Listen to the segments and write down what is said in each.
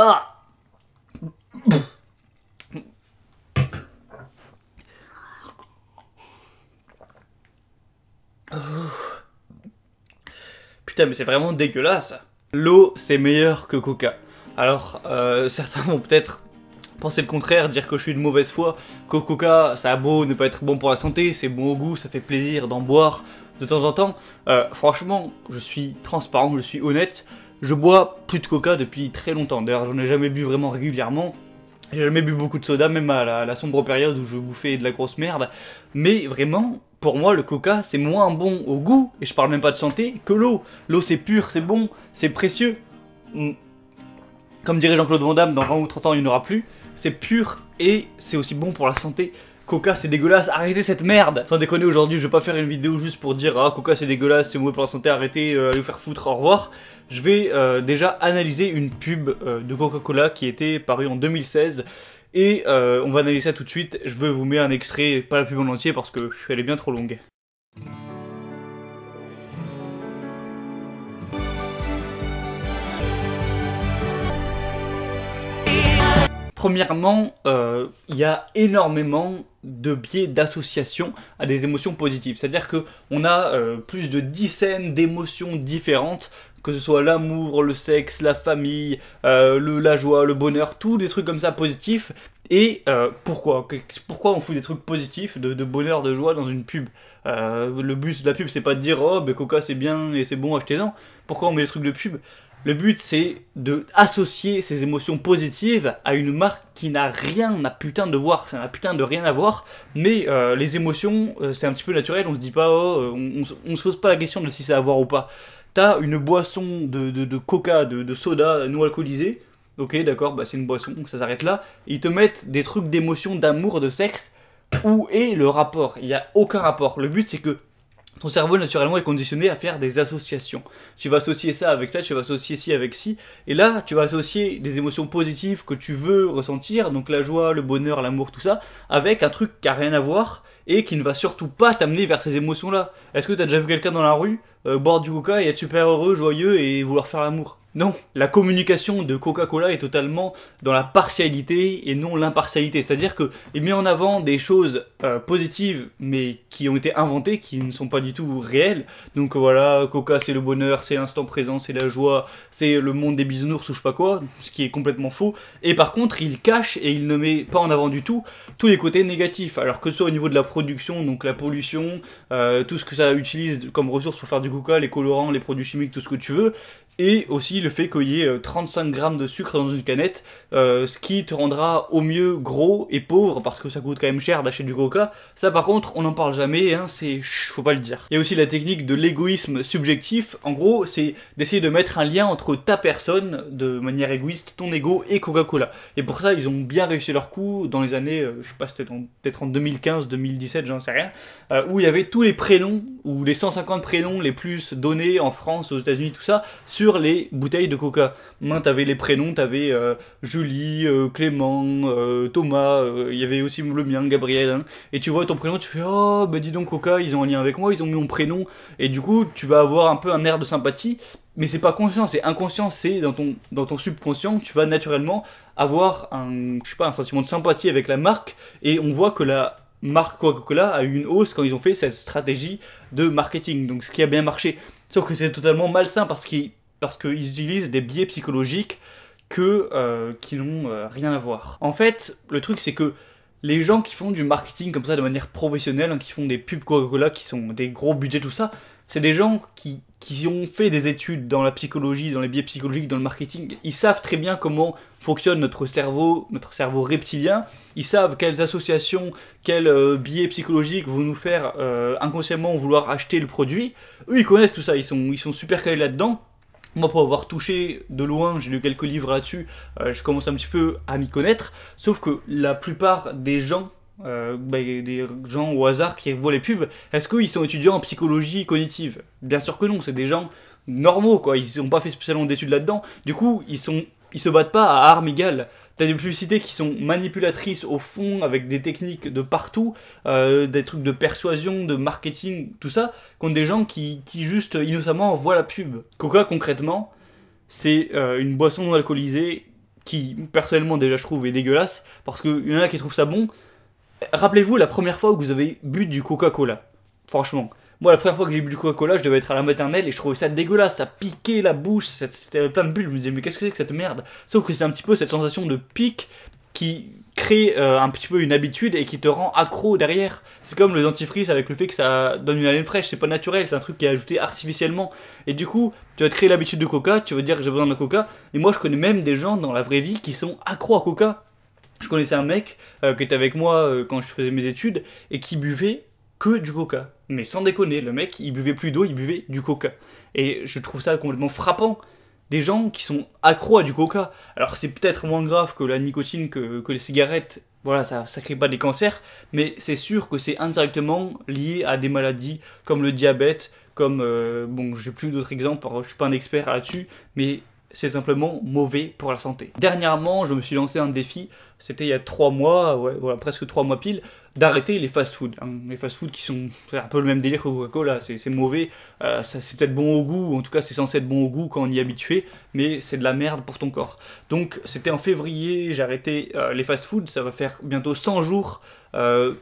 Ah. Putain, mais c'est vraiment dégueulasse. L'eau, c'est meilleur que Coca. Alors, certains vont peut-être penser le contraire, dire que je suis de mauvaise foi, que Coca, ça a beau ne pas être bon pour la santé, c'est bon au goût, ça fait plaisir d'en boire de temps en temps. Franchement, je suis transparent, je suis honnête, je bois plus de Coca depuis très longtemps. D'ailleurs, j'en ai jamais bu vraiment régulièrement. J'ai jamais bu beaucoup de soda, même à la sombre période où je bouffais de la grosse merde. Mais vraiment, pour moi, le Coca, c'est moins bon au goût, et je parle même pas de santé, que l'eau. L'eau, c'est pur, c'est bon, c'est précieux. Comme dirait Jean-Claude Van Damme, dans 20 ou 30 ans, il n'y en aura plus. C'est pur, et c'est aussi bon pour la santé. Coca, c'est dégueulasse, arrêtez cette merde. Sans déconner, aujourd'hui, je vais pas faire une vidéo juste pour dire « Ah, Coca, c'est dégueulasse, c'est mauvais pour la santé, arrêtez, allez vous faire foutre, au revoir ». Je vais déjà analyser une pub de Coca-Cola qui était parue en 2016. Et on va analyser ça tout de suite. Je vais vous mettre un extrait, pas la pub en entier parce que elle est bien trop longue. Premièrement, il y a énormément de biais d'association à des émotions positives. C'est-à-dire qu'on a plus de 10 scènes d'émotions différentes, que ce soit l'amour, le sexe, la famille, la joie, le bonheur, tous des trucs comme ça positifs. Et pourquoi on fout des trucs positifs, de bonheur, de joie dans une pub? Le but de la pub, c'est pas de dire « Oh, ben Coca c'est bien et c'est bon, achetez-en ». Pourquoi on met des trucs de pub? Le but, c'est de associer ces émotions positives à une marque qui n'a putain de voir, ça n'a putain de rien à voir, mais les émotions, c'est un petit peu naturel, on se dit pas, oh, on se pose pas la question de si ça a à voir ou pas. T'as une boisson de coca, de soda non alcoolisé, ok, d'accord, bah c'est une boisson, ça s'arrête là, et ils te mettent des trucs d'émotion, d'amour, de sexe, où est le rapport? Il n'y a aucun rapport. Le but, c'est que ton cerveau, naturellement, est conditionné à faire des associations. Tu vas associer ça avec ça, tu vas associer ci avec ci. Et là, tu vas associer des émotions positives que tu veux ressentir, donc la joie, le bonheur, l'amour, tout ça, avec un truc qui n'a rien à voir et qui ne va surtout pas t'amener vers ces émotions-là. Est-ce que tu as déjà vu quelqu'un dans la rue boire du coca et être super heureux, joyeux et vouloir faire l'amour? Non, la communication de Coca-Cola est totalement dans la partialité et non l'impartialité. C'est-à-dire qu'il met en avant des choses positives, mais qui ont été inventées, qui ne sont pas du tout réelles. Donc voilà, Coca c'est le bonheur, c'est l'instant présent, c'est la joie, c'est le monde des bisounours ou je sais pas quoi, ce qui est complètement faux. Et par contre, il cache et il ne met pas en avant du tout tous les côtés négatifs. Alors que ce soit au niveau de la production, donc la pollution, tout ce que ça utilise comme ressources pour faire du coca, les colorants, les produits chimiques, tout ce que tu veux, et aussi le fait qu'il y ait 35 grammes de sucre dans une canette, ce qui te rendra au mieux gros et pauvre, parce que ça coûte quand même cher d'acheter du coca. Ça par contre, on n'en parle jamais, hein, faut pas le dire. Il y a aussi la technique de l'égoïsme subjectif, en gros, c'est d'essayer de mettre un lien entre ta personne, de manière égoïste, ton ego et Coca-Cola. Et pour ça, ils ont bien réussi leur coup dans les années, je sais pas, c'était peut-être en 2015, 2017, j'en sais rien, où il y avait tous les prénoms, ou les 150 prénoms les plus donnés en France, aux États-Unis, tout ça, sur les bouteilles de coca. T'avais les prénoms, t'avais Julie, Clément, Thomas, il y avait aussi le mien, Gabriel, hein. Et tu vois ton prénom, tu fais oh bah dis donc Coca, ils ont un lien avec moi, ils ont mis mon prénom, et du coup tu vas avoir un peu un air de sympathie, mais c'est pas conscient, c'est inconscient, c'est dans ton subconscient, tu vas naturellement avoir un sentiment de sympathie avec la marque, et on voit que la marque Coca-Cola a eu une hausse quand ils ont fait cette stratégie de marketing, donc ce qui a bien marché. Sauf que c'est totalement malsain parce qu'ils utilisent des biais psychologiques qui n'ont rien à voir. En fait, le truc c'est que les gens qui font du marketing comme ça de manière professionnelle, hein, qui font des pubs Coca-Cola, qui sont des gros budgets, tout ça, c'est des gens qui ont fait des études dans la psychologie, dans les biais psychologiques, dans le marketing. Ils savent très bien comment fonctionne notre cerveau reptilien. Ils savent quelles associations, quels biais psychologiques vont nous faire inconsciemment vouloir acheter le produit. Eux, ils connaissent tout ça, ils sont super calés là-dedans. Moi, pour avoir touché de loin, j'ai lu quelques livres là-dessus, je commence un petit peu à m'y connaître, sauf que la plupart des gens, des gens au hasard qui voient les pubs, est-ce qu'ils sont étudiants en psychologie cognitive? Bien sûr que non, c'est des gens normaux, quoi, ils n'ont pas fait spécialement d'études là-dedans, du coup, ils se battent pas à armes égales. T'as des publicités qui sont manipulatrices au fond, avec des techniques de partout, des trucs de persuasion, de marketing, tout ça, contre des gens qui juste innocemment voient la pub. Coca, concrètement, c'est une boisson non alcoolisée qui personnellement déjà je trouve est dégueulasse, parce qu'il y en a qui trouvent ça bon. Rappelez-vous la première fois que vous avez bu du Coca-Cola, franchement. Moi, la première fois que j'ai bu du Coca-Cola, je devais être à la maternelle et je trouvais ça dégueulasse, ça piquait la bouche, c'était plein de bulles. Je me disais, mais qu'est-ce que c'est que cette merde? Sauf que c'est un petit peu cette sensation de pic qui crée un petit peu une habitude et qui te rend accro derrière. C'est comme le dentifrice avec le fait que ça donne une haleine fraîche, c'est pas naturel, c'est un truc qui est ajouté artificiellement. Et du coup, tu vas te créer l'habitude de Coca, tu vas dire que j'ai besoin d'un Coca. Et moi, je connais même des gens dans la vraie vie qui sont accros à Coca. Je connaissais un mec qui était avec moi quand je faisais mes études et qui buvait que du Coca. Mais sans déconner, le mec, il buvait plus d'eau, il buvait du Coca. Et je trouve ça complètement frappant. Des gens qui sont accros à du Coca. Alors c'est peut-être moins grave que la nicotine, que les cigarettes, voilà, ça crée pas des cancers, mais c'est sûr que c'est indirectement lié à des maladies comme le diabète, comme, bon, j'ai plus d'autres exemples, je suis pas un expert là-dessus, mais c'est simplement mauvais pour la santé. Dernièrement, je me suis lancé un défi, c'était il y a 3 mois, ouais, voilà, presque 3 mois pile, d'arrêter les fast-food. Hein. Les fast-food qui sont c'est un peu le même délire que Coca-Cola, c'est mauvais, c'est peut-être bon au goût, en tout cas c'est censé être bon au goût quand on y est habitué, mais c'est de la merde pour ton corps. Donc c'était en février, j'ai arrêté les fast-food, ça va faire bientôt 100 jours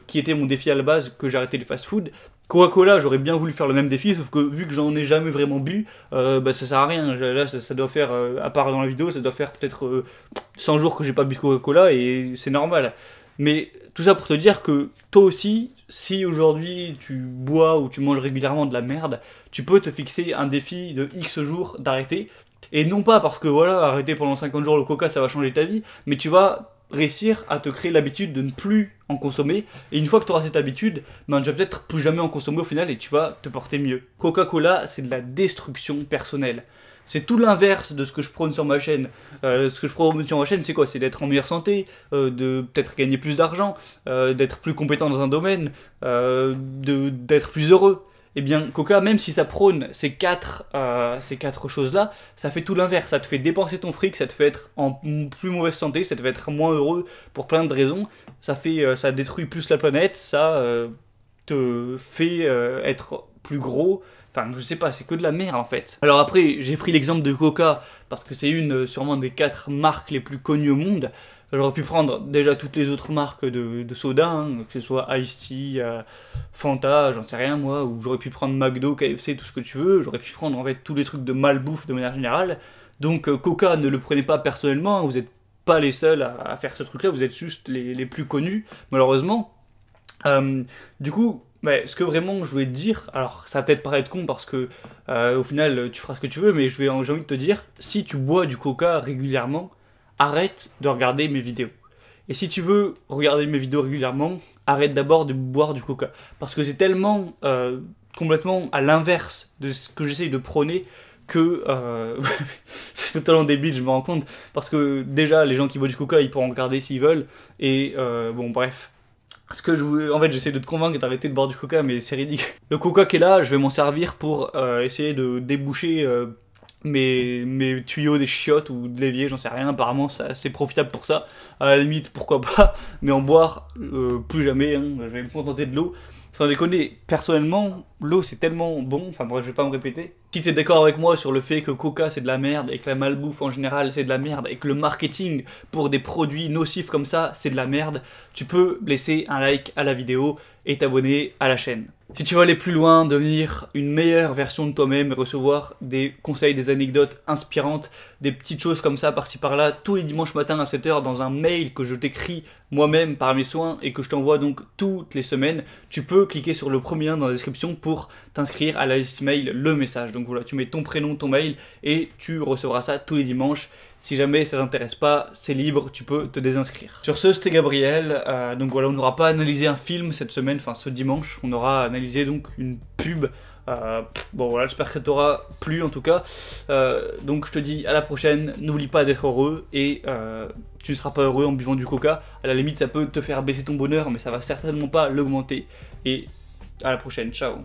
qui était mon défi à la base, que j'ai arrêté les fast-food. Coca-Cola, j'aurais bien voulu faire le même défi, sauf que vu que j'en ai jamais vraiment bu, bah ça sert à rien. Là, ça doit faire, à part dans la vidéo, ça doit faire peut-être 100 jours que j'ai pas bu Coca-Cola et c'est normal. Mais tout ça pour te dire que toi aussi, si aujourd'hui tu bois ou tu manges régulièrement de la merde, tu peux te fixer un défi de X jours d'arrêter. Et non pas parce que voilà, arrêter pendant 50 jours le Coca ça va changer ta vie, mais tu vas réussir à te créer l'habitude de ne plus en consommer, et une fois que tu auras cette habitude, ben, tu vas peut-être plus jamais en consommer au final et tu vas te porter mieux. Coca-Cola, c'est de la destruction personnelle. C'est tout l'inverse de ce que je prône sur ma chaîne. Ce que je prône sur ma chaîne, c'est quoi? C'est d'être en meilleure santé, de peut-être gagner plus d'argent, d'être plus compétent dans un domaine, d'être plus heureux. Eh bien, Coca, même si ça prône ces quatre choses-là, ça fait tout l'inverse. Ça te fait dépenser ton fric, ça te fait être en plus mauvaise santé, ça te fait être moins heureux pour plein de raisons. Ça détruit plus la planète, ça te fait être plus gros. Enfin, je sais pas, c'est que de la merde en fait. Alors après, j'ai pris l'exemple de Coca parce que c'est sûrement des 4 marques les plus connues au monde. J'aurais pu prendre déjà toutes les autres marques de soda, hein, que ce soit Ice-T, Fanta, j'en sais rien moi, ou j'aurais pu prendre McDo, KFC, tout ce que tu veux, j'aurais pu prendre en fait tous les trucs de malbouffe de manière générale. Donc Coca, ne le prenez pas personnellement, hein, vous n'êtes pas les seuls à faire ce truc là, vous êtes juste les plus connus, malheureusement. Du coup, bah, ce que vraiment je voulais te dire, alors ça va peut-être paraître con parce que au final tu feras ce que tu veux, mais j'ai envie de te dire, si tu bois du Coca régulièrement, arrête de regarder mes vidéos. Et si tu veux regarder mes vidéos régulièrement, arrête d'abord de boire du Coca. Parce que c'est tellement complètement à l'inverse de ce que j'essaye de prôner que c'est totalement débile, je me rends compte. Parce que déjà, les gens qui boivent du Coca, ils pourront en regarder s'ils veulent. Et bon, bref. En fait, j'essaie de te convaincre d'arrêter de boire du Coca, mais c'est ridicule. Le Coca qui est là, je vais m'en servir pour essayer de déboucher mes tuyaux des chiottes ou de l'évier, j'en sais rien, apparemment c'est profitable pour ça, à la limite pourquoi pas, mais en boire plus jamais, hein, je vais me contenter de l'eau. Sans déconner, personnellement, l'eau c'est tellement bon, enfin bref, je vais pas me répéter. Si t'es d'accord avec moi sur le fait que Coca c'est de la merde et que la malbouffe en général c'est de la merde et que le marketing pour des produits nocifs comme ça c'est de la merde, tu peux laisser un like à la vidéo et t'abonner à la chaîne. Si tu veux aller plus loin, devenir une meilleure version de toi-même et recevoir des conseils, des anecdotes inspirantes, des petites choses comme ça par-ci par-là, tous les dimanches matins à 7 h dans un mail que je t'écris moi-même par mes soins et que je t'envoie donc toutes les semaines, tu peux cliquer sur le premier lien dans la description pour t'inscrire à la liste mail, le message. Donc voilà, tu mets ton prénom, ton mail et tu recevras ça tous les dimanches. Si jamais ça t'intéresse pas, c'est libre, tu peux te désinscrire. Sur ce, c'était Gabriel. Donc voilà, on n'aura pas analysé un film cette semaine, enfin ce dimanche. On aura analysé donc une pub. Bon voilà, j'espère que ça t'aura plu en tout cas. Donc je te dis à la prochaine. N'oublie pas d'être heureux et tu ne seras pas heureux en buvant du Coca. À la limite, ça peut te faire baisser ton bonheur, mais ça va certainement pas l'augmenter. Et à la prochaine, ciao.